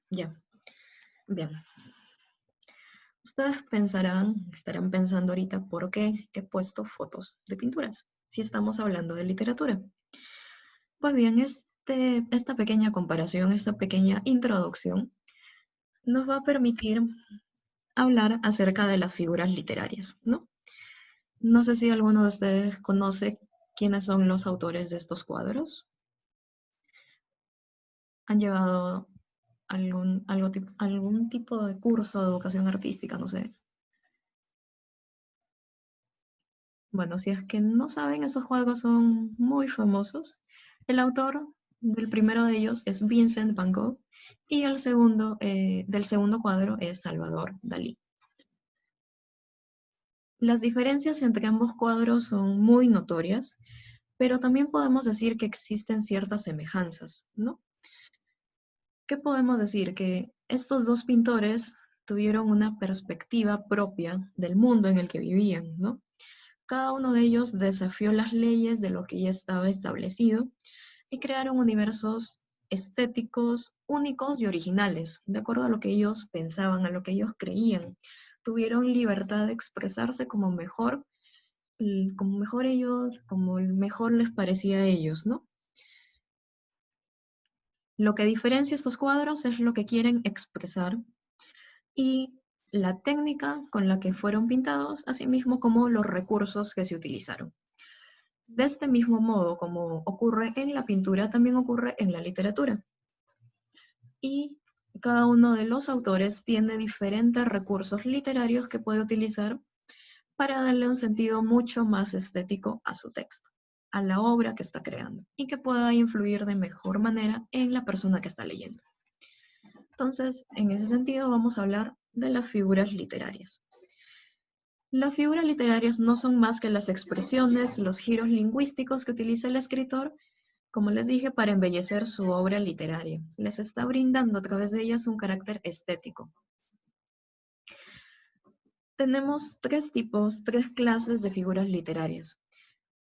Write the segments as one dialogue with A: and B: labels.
A: Ya, bien. Ustedes estarán pensando ahorita por qué he puesto fotos de pinturas, si estamos hablando de literatura. Pues bien, esta pequeña comparación, esta pequeña introducción, nos va a permitir hablar acerca de las figuras literarias, ¿no? No sé si alguno de ustedes conoce quiénes son los autores de estos cuadros. ¿Han llevado algún tipo de curso de educación artística? No sé. Bueno, si es que no saben, esos cuadros son muy famosos. El autor del primero de ellos es Vincent Van Gogh y del segundo cuadro es Salvador Dalí. Las diferencias entre ambos cuadros son muy notorias, pero también podemos decir que existen ciertas semejanzas, ¿no? ¿Qué podemos decir? Que estos dos pintores tuvieron una perspectiva propia del mundo en el que vivían, ¿no? Cada uno de ellos desafió las leyes de lo que ya estaba establecido y crearon universos estéticos únicos y originales, de acuerdo a lo que ellos pensaban, a lo que ellos creían. Tuvieron libertad de expresarse como mejor les parecía a ellos, ¿no? Lo que diferencia estos cuadros es lo que quieren expresar y la técnica con la que fueron pintados, así mismo como los recursos que se utilizaron. De este mismo modo, como ocurre en la pintura, también ocurre en la literatura. Y cada uno de los autores tiene diferentes recursos literarios que puede utilizar para darle un sentido mucho más estético a su texto, a la obra que está creando, y que pueda influir de mejor manera en la persona que está leyendo. Entonces, en ese sentido, vamos a hablar de las figuras literarias. Las figuras literarias no son más que las expresiones, los giros lingüísticos que utiliza el escritor, como les dije, para embellecer su obra literaria. Les está brindando a través de ellas un carácter estético. Tenemos tres clases de figuras literarias.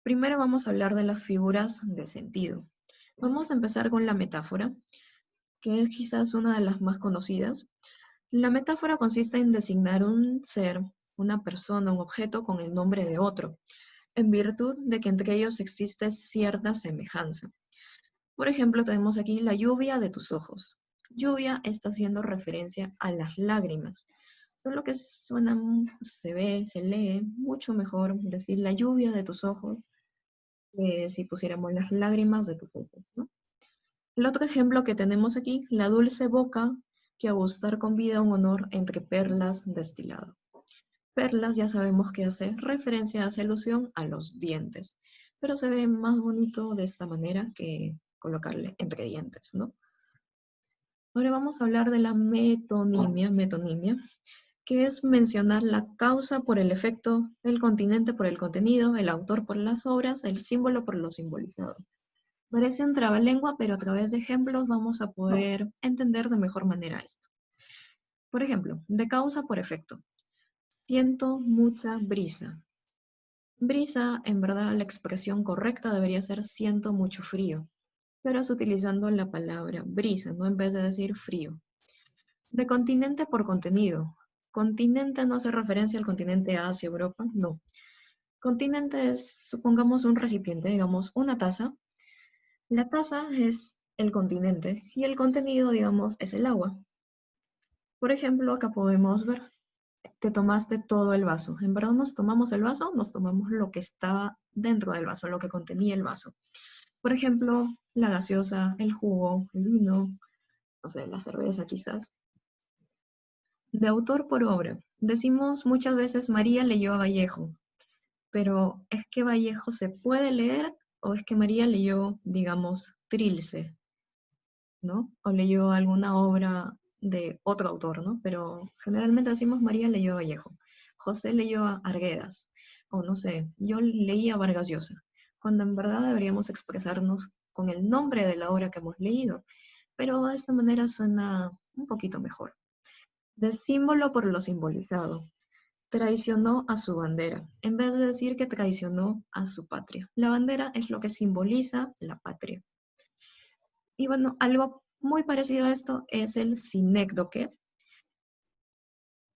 A: Primero vamos a hablar de las figuras de sentido. Vamos a empezar con la metáfora, que es quizás una de las más conocidas. La metáfora consiste en designar un ser, una persona, un objeto con el nombre de otro, en virtud de que entre ellos existe cierta semejanza. Por ejemplo, tenemos aquí la lluvia de tus ojos. Lluvia está haciendo referencia a las lágrimas. Solo que suena, se ve, se lee mucho mejor decir la lluvia de tus ojos que si pusiéramos las lágrimas de tus ojos, ¿no? El otro ejemplo que tenemos aquí, la dulce boca que a gustar convida un honor entre perlas destilado. Perlas ya sabemos que hace referencia, hace alusión a los dientes, pero se ve más bonito de esta manera que colocarle entre dientes, ¿no? Ahora vamos a hablar de la metonimia, que es mencionar la causa por el efecto, el continente por el contenido, el autor por las obras, el símbolo por lo simbolizado. Parece un trabalengua, pero a través de ejemplos vamos a poder entender de mejor manera esto. Por ejemplo, de causa por efecto. Siento mucha brisa. Brisa, en verdad, la expresión correcta debería ser siento mucho frío, pero es utilizando la palabra brisa, ¿no? En vez de decir frío. De continente por contenido. Continente no hace referencia al continente Asia, Europa, no. Continente es, supongamos, un recipiente, digamos, una taza. La taza es el continente y el contenido, digamos, es el agua. Por ejemplo, acá podemos ver, te tomaste todo el vaso. En verdad nos tomamos el vaso, nos tomamos lo que estaba dentro del vaso, lo que contenía el vaso. Por ejemplo, la gaseosa, el jugo, el vino, no sé, la cerveza quizás. De autor por obra. Decimos muchas veces María leyó a Vallejo, pero ¿es que Vallejo se puede leer o es que María leyó, digamos, Trilce, ¿no? O leyó alguna obra de otro autor, ¿no? Pero generalmente decimos María leyó a Vallejo, José leyó a Arguedas, o no sé, yo leí a Vargas Llosa, cuando en verdad deberíamos expresarnos con el nombre de la obra que hemos leído, pero de esta manera suena un poquito mejor. De símbolo por lo simbolizado. Traicionó a su bandera, en vez de decir que traicionó a su patria. La bandera es lo que simboliza la patria. Y bueno, algo muy parecido a esto es el sinécdoque,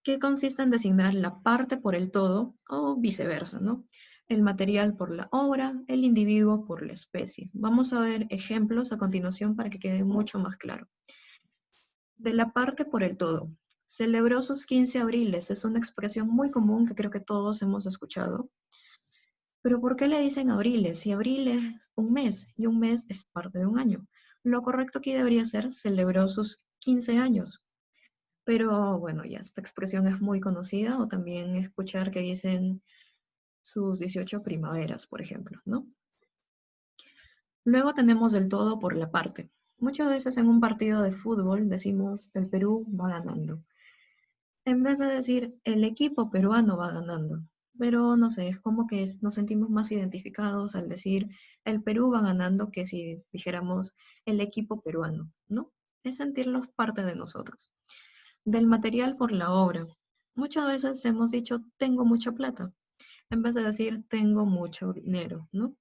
A: que consiste en designar la parte por el todo o viceversa, ¿no? El material por la obra, el individuo por la especie. Vamos a ver ejemplos a continuación para que quede mucho más claro. De la parte por el todo. Celebró sus 15 abriles. Es una expresión muy común que creo que todos hemos escuchado. Pero ¿por qué le dicen abriles? Si abril es un mes y un mes es parte de un año. Lo correcto aquí debería ser celebró sus 15 años. Pero bueno, ya esta expresión es muy conocida, o también escuchar que dicen sus 18 primaveras, por ejemplo, ¿no? Luego tenemos el todo por la parte. Muchas veces en un partido de fútbol decimos el Perú va ganando, en vez de decir el equipo peruano va ganando. Pero no sé, es como que nos sentimos más identificados al decir el Perú va ganando que si dijéramos el equipo peruano, ¿no? Es sentirlos parte de nosotros. Del material por la obra. Muchas veces hemos dicho tengo mucha plata, en vez de decir tengo mucho dinero, ¿no?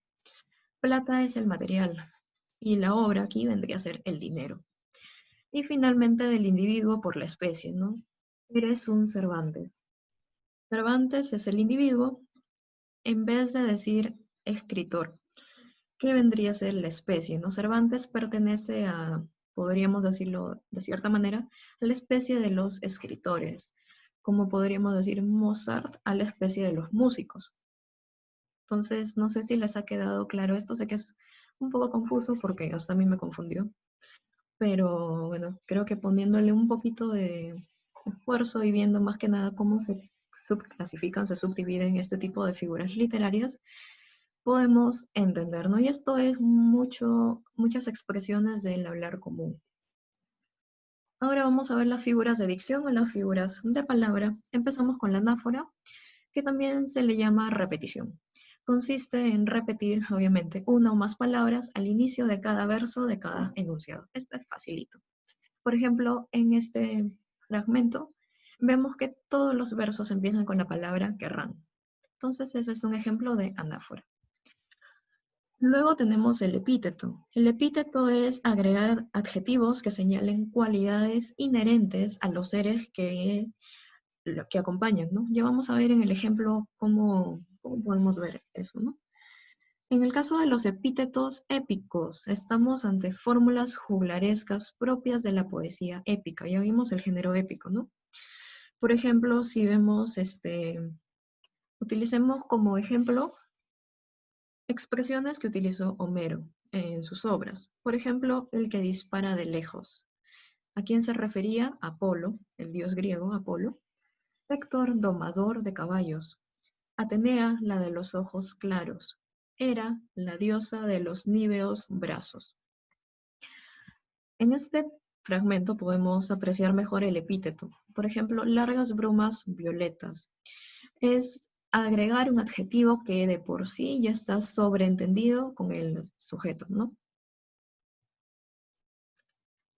A: Plata es el material y la obra aquí vendría a ser el dinero. Y finalmente del individuo por la especie, ¿no? Eres un Cervantes. Cervantes es el individuo en vez de decir escritor, que vendría a ser la especie, ¿no? Cervantes pertenece a, podríamos decirlo de cierta manera, a la especie de los escritores, como podríamos decir Mozart a la especie de los músicos. Entonces, no sé si les ha quedado claro esto, sé que es un poco confuso porque hasta a mí me confundió, pero bueno, creo que poniéndole un poquito de esfuerzo y viendo más que nada cómo se subclasifican, se subdividen este tipo de figuras literarias, podemos entender, ¿no? Y esto es muchas expresiones del hablar común. Ahora vamos a ver las figuras de dicción o las figuras de palabra. Empezamos con la anáfora, que también se le llama repetición. Consiste en repetir, obviamente, una o más palabras al inicio de cada verso de cada enunciado. Este es facilito. Por ejemplo, en este fragmento vemos que todos los versos empiezan con la palabra querrán. Entonces ese es un ejemplo de anáfora. Luego tenemos el epíteto. El epíteto es agregar adjetivos que señalen cualidades inherentes a los seres que acompañan, ¿no? Ya vamos a ver en el ejemplo cómo podemos ver eso, ¿no? En el caso de los epítetos épicos, estamos ante fórmulas juglarescas propias de la poesía épica. Ya vimos el género épico, ¿no? Por ejemplo, si vemos, utilicemos como ejemplo expresiones que utilizó Homero en sus obras. Por ejemplo, el que dispara de lejos. ¿A quién se refería? Apolo, el dios griego Apolo. Héctor, domador de caballos. Atenea, la de los ojos claros. Hera, la diosa de los níveos brazos. En este fragmento podemos apreciar mejor el epíteto. Por ejemplo, largas brumas violetas. Es agregar un adjetivo que de por sí ya está sobreentendido con el sujeto, ¿no?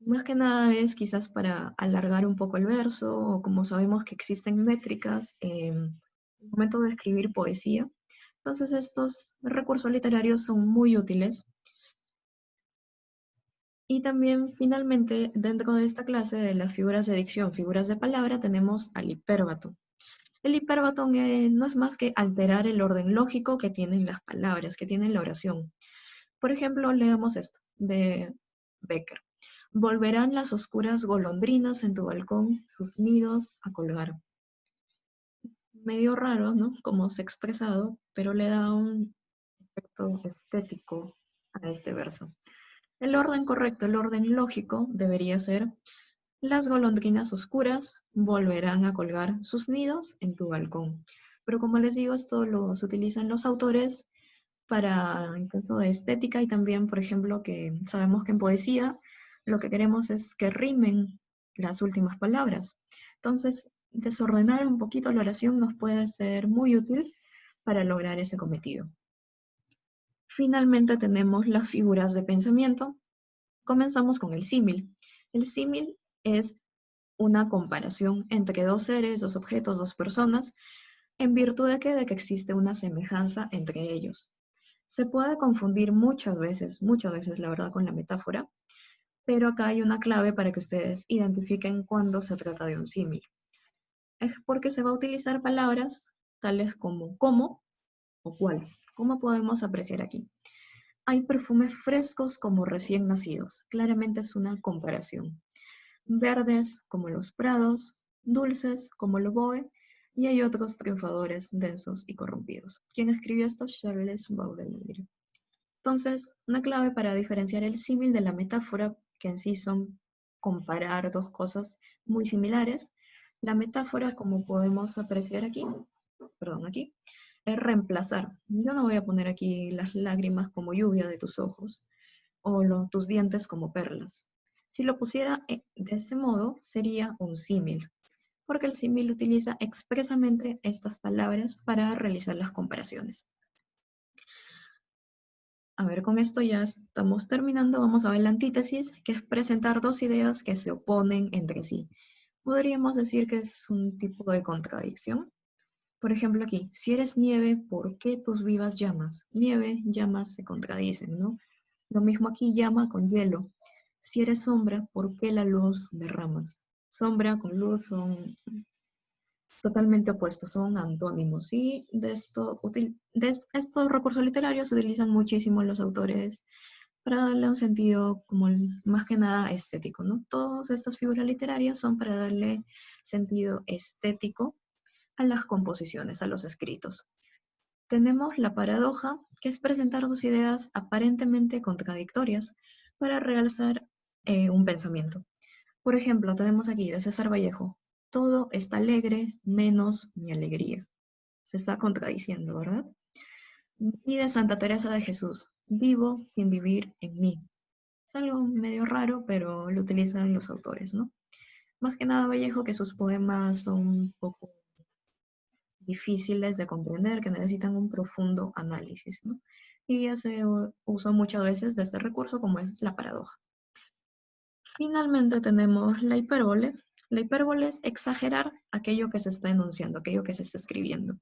A: Más que nada es quizás para alargar un poco el verso, o como sabemos que existen métricas en el momento de escribir poesía. Entonces estos recursos literarios son muy útiles. Y también finalmente dentro de esta clase de las figuras de dicción, figuras de palabra, tenemos al hipérbato. El hipérbato no es más que alterar el orden lógico que tienen las palabras, que tiene la oración. Por ejemplo, leamos esto de Becker. Volverán las oscuras golondrinas en tu balcón sus nidos a colgar. Medio raro, ¿no? Como se ha expresado, pero le da un efecto estético a este verso. El orden correcto, el orden lógico debería ser: las golondrinas oscuras volverán a colgar sus nidos en tu balcón. Pero como les digo, esto se utilizan los autores para incluso de estética, y también, por ejemplo, que sabemos que en poesía lo que queremos es que rimen las últimas palabras. Entonces, desordenar un poquito la oración nos puede ser muy útil para lograr ese cometido. Finalmente tenemos las figuras de pensamiento. Comenzamos con el símil. El símil es una comparación entre dos seres, dos objetos, dos personas, en virtud de que existe una semejanza entre ellos. Se puede confundir muchas veces la verdad, con la metáfora, pero acá hay una clave para que ustedes identifiquen cuándo se trata de un símil. Es porque se va a utilizar palabras tales como cómo o cuál. ¿Cómo podemos apreciar aquí? Hay perfumes frescos como recién nacidos. Claramente es una comparación. Verdes como los prados, dulces como el oboe, y hay otros triunfadores densos y corrompidos. ¿Quién escribió esto? Charles Baudelaire. Entonces, una clave para diferenciar el símil de la metáfora, que en sí son comparar dos cosas muy similares, la metáfora, como podemos apreciar aquí, perdón, aquí, es reemplazar. Yo no voy a poner aquí las lágrimas como lluvia de tus ojos o tus dientes como perlas. Si lo pusiera de ese modo, sería un símil, porque el símil utiliza expresamente estas palabras para realizar las comparaciones. A ver, con esto ya estamos terminando. Vamos a ver la antítesis, que es presentar dos ideas que se oponen entre sí. Podríamos decir que es un tipo de contradicción. Por ejemplo, aquí, si eres nieve, ¿por qué tus vivas llamas? Nieve, llamas se contradicen, ¿no? Lo mismo aquí, llama con hielo. Si eres sombra, ¿por qué la luz derramas? Sombra con luz son totalmente opuestos, son antónimos. Y estos recursos literarios se utilizan muchísimo los autores para darle un sentido como más que nada estético, ¿no? Todas estas figuras literarias son para darle sentido estético a las composiciones, a los escritos. Tenemos la paradoja, que es presentar dos ideas aparentemente contradictorias para realzar un pensamiento. Por ejemplo, tenemos aquí de César Vallejo, todo está alegre menos mi alegría. Se está contradiciendo, ¿verdad? Y de Santa Teresa de Jesús, vivo sin vivir en mí. Es algo medio raro, pero lo utilizan los autores, ¿no? Más que nada Vallejo, que sus poemas son un poco difíciles de comprender, que necesitan un profundo análisis, ¿no? Y ya se usó muchas veces de este recurso como es la paradoja. Finalmente tenemos la hipérbole. La hipérbole es exagerar aquello que se está enunciando, aquello que se está escribiendo.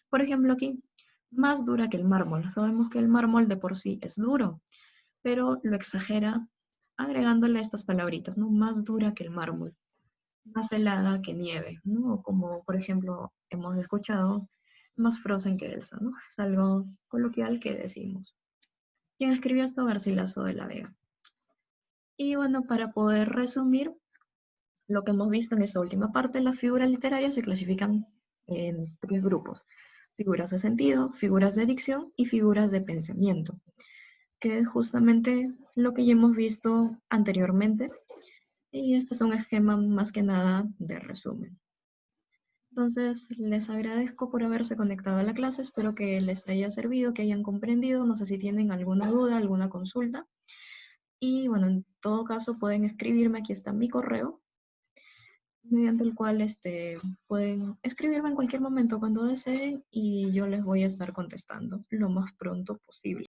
A: Por ejemplo aquí, más dura que el mármol. Sabemos que el mármol de por sí es duro, pero lo exagera agregándole estas palabritas, ¿no? Más dura que el mármol, más helada que nieve, ¿no? Como por ejemplo hemos escuchado, más frozen que Elsa, ¿no? Es algo coloquial que decimos. ¿Quién escribió esto? Garcilaso de la Vega. Y bueno, para poder resumir lo que hemos visto en esta última parte, las figuras literarias se clasifican en tres grupos: figuras de sentido, figuras de dicción y figuras de pensamiento, que es justamente lo que ya hemos visto anteriormente. Y este es un esquema más que nada de resumen. Entonces, les agradezco por haberse conectado a la clase, espero que les haya servido, que hayan comprendido, no sé si tienen alguna duda, alguna consulta. Y bueno, en todo caso pueden escribirme, aquí está mi correo, mediante el cual pueden escribirme en cualquier momento cuando deseen y yo les voy a estar contestando lo más pronto posible.